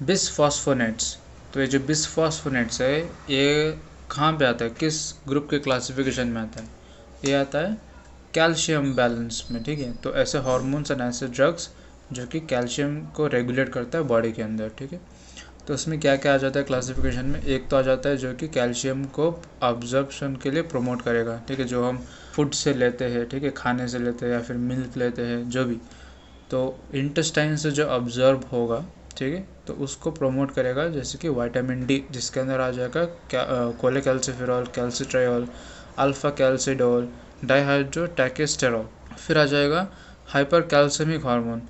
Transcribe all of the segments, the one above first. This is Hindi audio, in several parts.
बिसफॉस्फोनेट्स। तो ये जो बिसफॉस्फोनेट्स है ये कहाँ पे आता है, किस ग्रुप के क्लासिफिकेशन में आता है? ये आता है कैल्शियम बैलेंस में, ठीक है। तो ऐसे हार्मोन्स एंड ऐसे ड्रग्स जो कि कैल्शियम को रेगुलेट करता है बॉडी के अंदर, ठीक है। तो उसमें क्या क्या आ जाता है क्लासिफिकेशन में? एक तो आ जाता है जो कि कैल्शियम को अब्जॉर्प्शन के लिए प्रमोट करेगा, ठीक है, जो हम फूड से लेते हैं, ठीक है, खाने से लेते हैं या फिर मिल्क लेते हैं, जो भी। तो इंटेस्टाइन से जो ऑब्जर्व होगा, ठीक है, तो उसको प्रमोट करेगा, जैसे कि विटामिन डी, जिसके अंदर आ जाएगा कोलेकैल्सिफेरॉल, कैल्सिट्रियोल, अल्फा कैल्सिडोल, डाइहाइड्रोटेस्टोस्टेरोल। फिर आ जाएगा हाइपर कैल्शियमिक हार्मोन,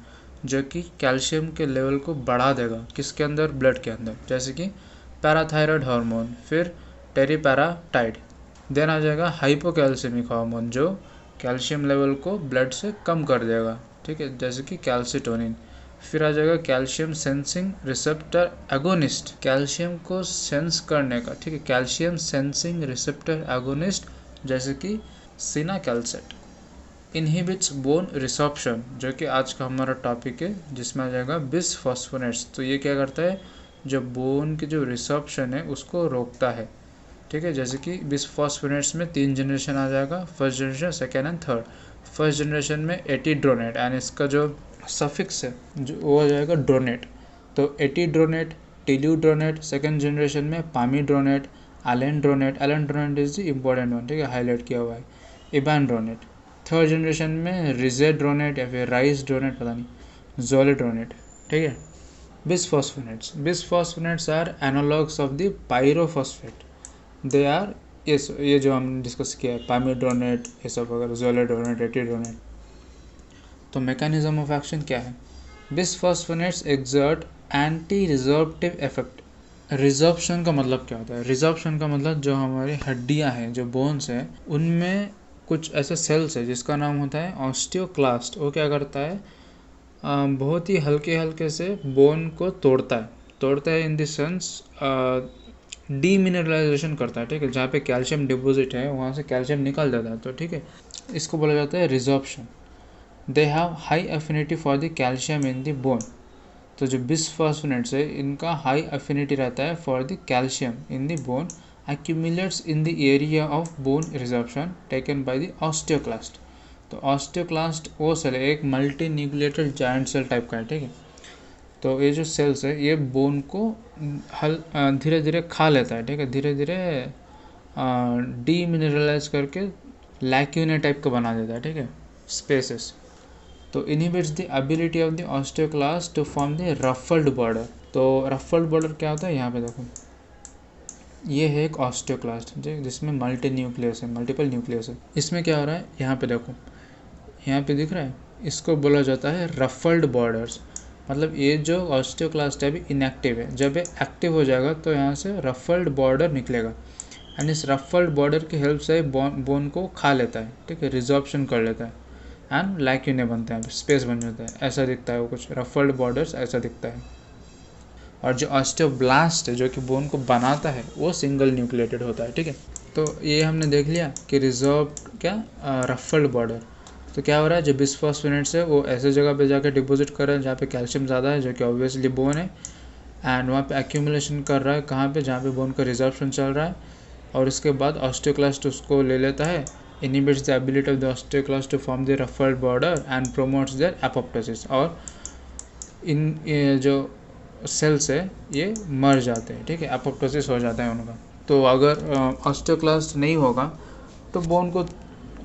जो कि कैल्शियम के लेवल को बढ़ा देगा, किसके अंदर? ब्लड के अंदर, जैसे कि पैराथायरॉयड हार्मोन, फिर टेरिपैराटाइड। देन आ जाएगा हाइपोकैल्शियमिक हार्मोन, जो कैल्शियम लेवल को ब्लड से कम कर देगा, ठीक है, जैसे कि कैल्सिटोनिन। फिर आ जाएगा calcium sensing receptor agonist, calcium को सेंस करने का, ठीक है, कैल्शियम सेंसिंग रिसेप्टर एगोनिस्ट, जैसे कि सिनाकैल्सेट। इनहिबिट्स बोन रिसॉर्प्शन, जो कि आज का हमारा टॉपिक है, जिसमें आ जाएगा बिसफॉस्फोनेट्स। तो ये क्या करता है, जो बोन की जो रिसॉर्प्शन है उसको रोकता है, ठीक है। जैसे कि बिसफॉस्फोनेट्स में 3 जनरेशन आ जाएगा, first generation, second and third. First generation में एटीड्रोनेट एंड इसका जो सफिक्स है जो वो आ जाएगा ड्रोनेट। तो एटीड्रोनेट, टेल्यूड्रोनेट। सेकेंड जनरेशन में पामीड्रोनेट, एलेंड्रोनेट, एलेंड्रोनेट इज द इम्पोर्टेंट वन, ठीक है, हाईलाइट किया हुआ है, इबानड्रोनेट। थर्ड जनरेशन में रिजेड्रोनेट या फिर राइस ड्रोनेट, पता नहीं, जोलिड्रोनेट, ठीक है। Bisphosphonates are analogues of the pyrophosphate. They are, ये जो हम डिस्कस किया है, पामीड्रोनेट, ये सब वगैरह, जोलिड्रोनेट, एटीड्रोनेट। तो मैकेनिज्म ऑफ एक्शन क्या है? बिसफॉस्फोनेट्स एक्सर्ट एंटी रिजॉर्प्टिव इफेक्ट। रिजॉर्प्शन का मतलब क्या होता है? रिजॉर्प्शन का मतलब जो हमारी हड्डियां हैं, जो बोन्स हैं, उनमें कुछ ऐसे सेल्स है जिसका नाम होता है ऑस्टियोक्लास्ट। वो क्या करता है, बहुत ही हल्के हल्के से बोन को तोड़ता है इन द सेंस डीमिनरलाइजेशन करता है, ठीक है। जहाँ पे कैल्शियम डिपॉजिट है वहाँ से कैल्शियम निकल जाता है, तो ठीक है, इसको बोला जाता है resorption. They have high affinity for the calcium in the bone. तो जो बिसफॉस्फोनेट्स है इनका हाई एफिनिटी रहता है for the calcium in the bone, accumulates in the area of bone resorption taken by the osteoclast। तो ऑस्टियोक्लास्ट वो सेल है, एक multinucleated giant cell type का है, ठीक है। तो ये जो सेल्स है ये बोन को धीरे धीरे खा लेता है, ठीक है, धीरे धीरे डीमिनरलाइज करके लैक्यूने टाइप का बना देता है, ठीक है, स्पेसेस। तो inhibits the ability of the osteoclast to form the ruffled border. तो रफल्ड बॉर्डर क्या होता है, यहाँ पे देखो, ये है एक ऑस्टियोक्लास्ट जिसमें मल्टी न्यूक्लियस है, मल्टीपल न्यूक्लियस है। इसमें क्या हो रहा है, यहाँ पे देखो, यहाँ पे दिख रहा है, इसको बोला जाता है रफल्ड बॉर्डर्स। मतलब ये जो ऑस्टियोक्लास्ट है अभी इनएक्टिव है, जब ये एक्टिव हो जाएगा तो यहाँ से रफल्ड बॉर्डर निकलेगा एंड इस रफल्ड बॉर्डर की हेल्प से बोन को खा लेता है, ठीक है, रिजॉर्प्शन कर लेता है एंड लैक्यूने बनते हैं, स्पेस बन जाता है, ऐसा दिखता है वो, कुछ रफल्ड बॉर्डर्स ऐसा दिखता है। और जो ऑस्टियोब्लास्ट है जो कि बोन को बनाता है वो सिंगल न्यूक्लिएटेड होता है, ठीक है। तो ये हमने देख लिया कि रिजर्व क्या, रफल्ड बॉर्डर। तो क्या हो रहा है, जो बिसफॉस्फोनेट्स है वो ऐसे जगह पे जाकर डिपॉजिट कर रहा है जहाँ पे कैल्शियम ज़्यादा है, जो कि ऑब्वियसली बोन है, एंड वहाँ पे एक्यूमुलेशन कर रहा है कहाँ पे, जहाँ पे बोन का रिजर्प्शन चल रहा है। और उसके बाद ऑस्टियोक्लास्ट उसको ले लेता है, inhibits the ability of the osteoclast to form the ruffled border and promotes their apoptosis. और इन जो सेल्स है ये मर जाते हैं, ठीक है, एपोप्टोसिस हो जाता है उनका। तो अगर ऑस्टियोक्लास्ट नहीं होगा तो बोन को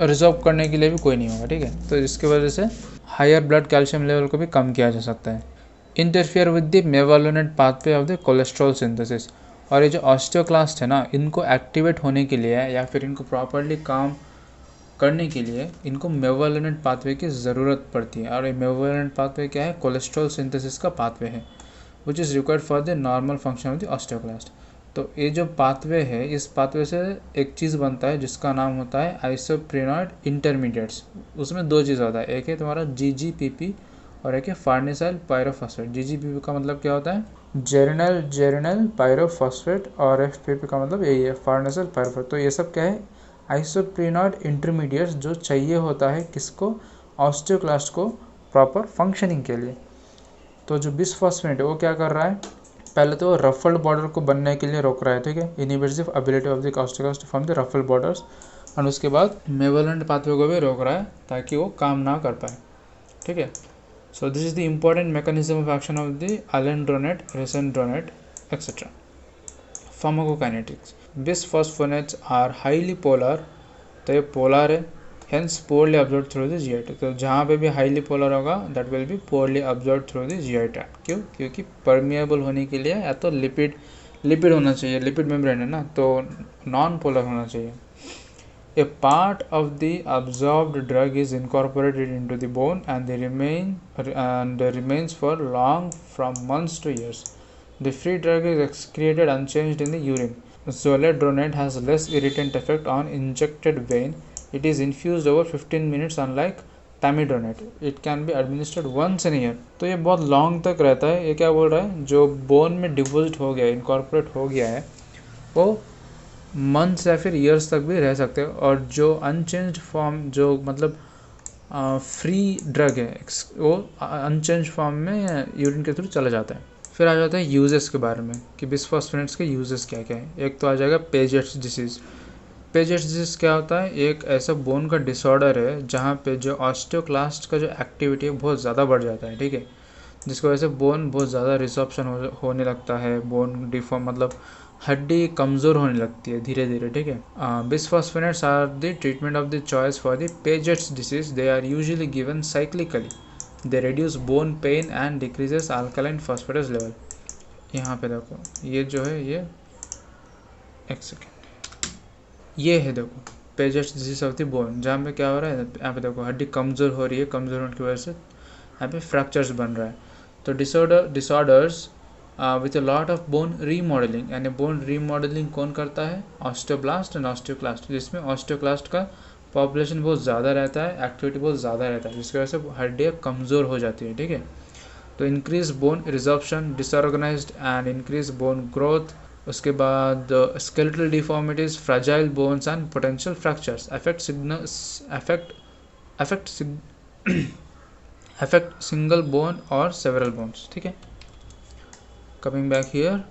रिजॉर्व करने के लिए भी कोई नहीं होगा, ठीक है। तो इसकी वजह से हायर ब्लड कैल्शियम लेवल को भी कम किया जा सकता है। Interfere with the mevalonate pathway of the cholesterol synthesis. और ये जो ऑस्टियोक्लास्ट है ना, इनको एक्टिवेट होने के लिए या फिर इनको प्रॉपरली काम करने के लिए इनको मेवालोनेट पाथवे की ज़रूरत पड़ती है। और ये मेवालोनेट पाथवे क्या है, कोलेस्ट्रॉल सिंथेसिस का पाथवे है which is required for the normal function of the osteoclast. तो ये जो पाथवे है, इस पाथवे से एक चीज़ बनता है जिसका नाम होता है आइसोप्रेनॉइड इंटरमीडिएट्स। उसमें दो चीज़ होता है, एक है तुम्हारा GGPP और एक है फार्नेसाइल पायरोफॉस्फेट। GGPP का मतलब क्या होता है, जेरिनल पायरोफॉस्फेट, और FPP का मतलब यही है, फार्नेसाइल पायरोफॉस्फेट। तो ये सब क्या है, आइसोप्रेनॉइड इंटरमीडिएट्स जो चाहिए होता है किसको, ऑस्टियोक्लास्ट को प्रॉपर फंक्शनिंग के लिए। तो जो बिसफॉस्फेट है वो क्या कर रहा है, पहले तो रफल्ड बॉर्डर को बनने के लिए रोक रहा है, ठीक है, inhibits the ability of the osteoclast to form the ruffled borders, और उसके बाद मेवलेंट पाथवे को भी रोक रहा है ताकि वो काम ना कर पाए, ठीक है। So this is the important mechanism of action of the alendronate, risedronate etcetera. Pharmacokinetics, bisphosphonates are highly polar, तो ये पोलर है, hence poorly absorb through the GI tract. तो जहाँ पे भी हाईली पोलर होगा that will be poorly absorb through the GI tract. क्यों? क्योंकि परमिएबल होने के लिए या तो लिपिड होना चाहिए, लिपिड मेम्ब्रेन है ना, तो नॉन पोलर होना चाहिए। A part of the absorbed drug is incorporated into the bone and remains for long, from months to years. The free drug is excreted unchanged in the urine. Zoledronate has less irritant effect on injected vein. It is infused over 15 minutes unlike tamidronate. It can be administered once in a year. तो ये बहुत लॉन्ग तक रहता है। ये क्या बोल रहा है, जो बोन में डिपोजिट हो गया, इनकॉर्पोरेट हो गया है, वो मंथ्स या फिर ईयर्स तक भी रह सकते हैं। और जो अनचेंज्ड फॉर्म, जो मतलब फ्री ड्रग है, वो अनचेंज्ड फॉर्म में यूरिन के थ्रू चला जाता है। फिर आ जाता है यूजेस के बारे में कि बिसफॉस्फोनेट्स के यूजेस क्या क्या है। एक तो आ जाएगा पेजेट्स डिसीज़। पेजेट्स डिसीज़ क्या होता है, एक ऐसा बोन का डिसऑर्डर है जहाँ पे जो ऑस्टियोक्लास्ट का जो एक्टिविटी है बहुत ज़्यादा बढ़ जाता है, ठीक है, जिसकी वजह से बोन बहुत ज़्यादा रिसॉर्प्शन होने लगता है, बोन डिफॉर्म मतलब हड्डी कमज़ोर होने लगती है धीरे धीरे, ठीक है। Bisphosphonates are the treatment of the choice for the Paget's disease. They are usually given cyclically. They reduce bone pain and decreases alkaline phosphatase level. यहाँ पे देखो, ये जो है, ये एक सेकेंड, ये है देखो Piaget's disease of the bone, जहाँ पे क्या हो रहा है, यहाँ पे देखो हड्डी कमज़ोर हो रही है, कमज़ोर होने की वजह से यहाँ पे फ्रैक्चर्स बन रहा है। तो disorders with a lot of bone remodelling, यानी बोन रीमॉडलिंग कौन करता है, ऑस्टियोब्लास्ट एंड ऑस्टियोक्लास्ट, जिसमें ऑस्टियोक्लास्ट का पॉपुलेशन बहुत ज़्यादा रहता है, एक्टिविटी बहुत ज़्यादा रहता है, जिसकी वजह से हड्डियाँ कमज़ोर हो जाती है, ठीक है। तो increase bone resorption, disorganised and increase bone growth. उसके बाद skeletal deformities, fragile bones and potential fractures affect single bone और सेवरल बोन्स, ठीक है। कमिंग बैक हियर,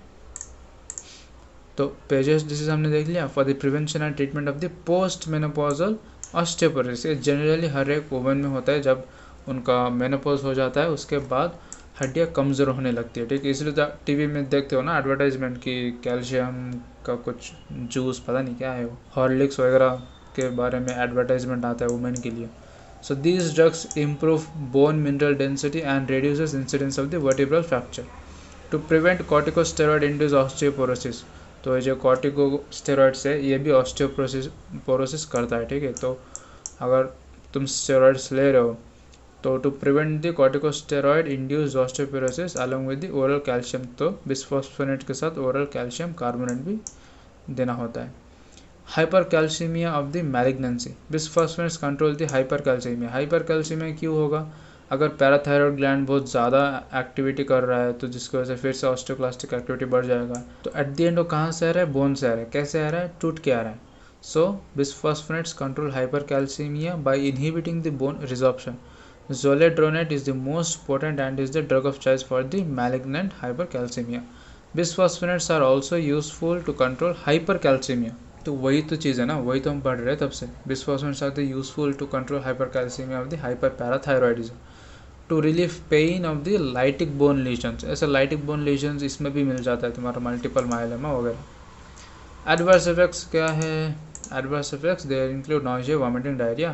तो पेजेस डिसीज हमने देख लिया। For the prevention and treatment of the post menopausal osteoporosis, ये जनरली हर एक वुमेन में होता है जब उनका मेनोपॉज हो जाता है, उसके बाद हड्डियाँ कमज़ोर होने लगती है, ठीक है। इसलिए टीवी में देखते हो ना एडवर्टाइजमेंट की कैल्शियम का कुछ जूस, पता नहीं क्या है वो, हॉर्लिक्स वगैरह के बारे में एडवर्टाइजमेंट आता है वुमेन के लिए। So these drugs improve bone mineral density and reduces incidence of the vertebral fracture. To prevent corticosteroid induced osteoporosis, तो ये जो कॉर्टिकोस्टेरॉइड्स है ये भी ऑस्टियोपोरोसिस करता है, ठीक है। तो अगर तुम स्टेरॉइड्स ले रहे हो तो to prevent the corticosteroid induced osteoporosis along with the oral calcium, तो बिसफॉस्फोनेट के साथ ओरल कैल्शियम कार्बोनेट भी देना होता है। Hypercalcaemia of the malignancy, bisphosphonates control the hypercalcaemia. Hypercalcaemia क्यों होगा, अगर पैराथायरॉयड ग्लैंड बहुत ज़्यादा एक्टिविटी कर रहा है तो जिसकी वजह से फिर से ऑस्टियोक्लास्टिक एक्टिविटी बढ़ जाएगा। तो एट द एंड वो कहाँ से आ रहा है, बोन से आ रहा है। कैसे आ रहा है, टूट के आ रहा है। So bisphosphonates control hypercalcaemia by inhibiting the bone resorption. Zoledronate is the most potent and is the drug of choice for the malignant hypercalcemia. Bisphosphonates are also useful to control hypercalcemia. तो वही तो चीज़ है ना, वही तो हम पढ़ रहे हैं तब से। Bisphosphonates are the useful to control hypercalcemia of the hyperparathyroidism. To relieve pain of the lytic bone lesions. ऐसे lytic bone lesions इसमें भी मिल जाता है तुम्हारा मल्टीपल माइलोमा वगैरह। Adverse effects क्या है, Adverse effects they include nausea, vomiting, diarrhea,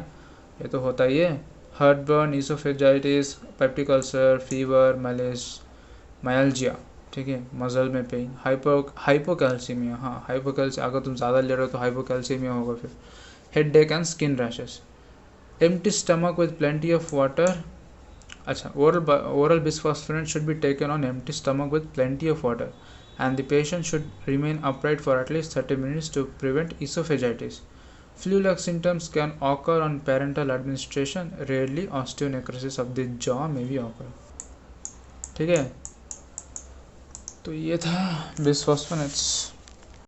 ये तो होता ही है। Heartburn, oesophagitis, peptic ulcer, fever, myalgia, ठीक है, मसल में पेन, हाइपोकैल्सीमिया, हाँ हाइपोकैल्सीमिया, अगर तुम ज़्यादा ले रहे हो तो हाइपोकैल्सीमिया होगा। फिर headache and skin rashes. Empty stomach with plenty of water, अच्छा, oral bisphosphonate should be taken on empty stomach with plenty of water and the patient should remain upright for at least 30 minutes to prevent esophagitis. Flu-like symptoms can occur on parenteral administration. Rarely osteonecrosis of the jaw may be occur. ठीक है, तो ये था बिसफॉस्फोनेट्स।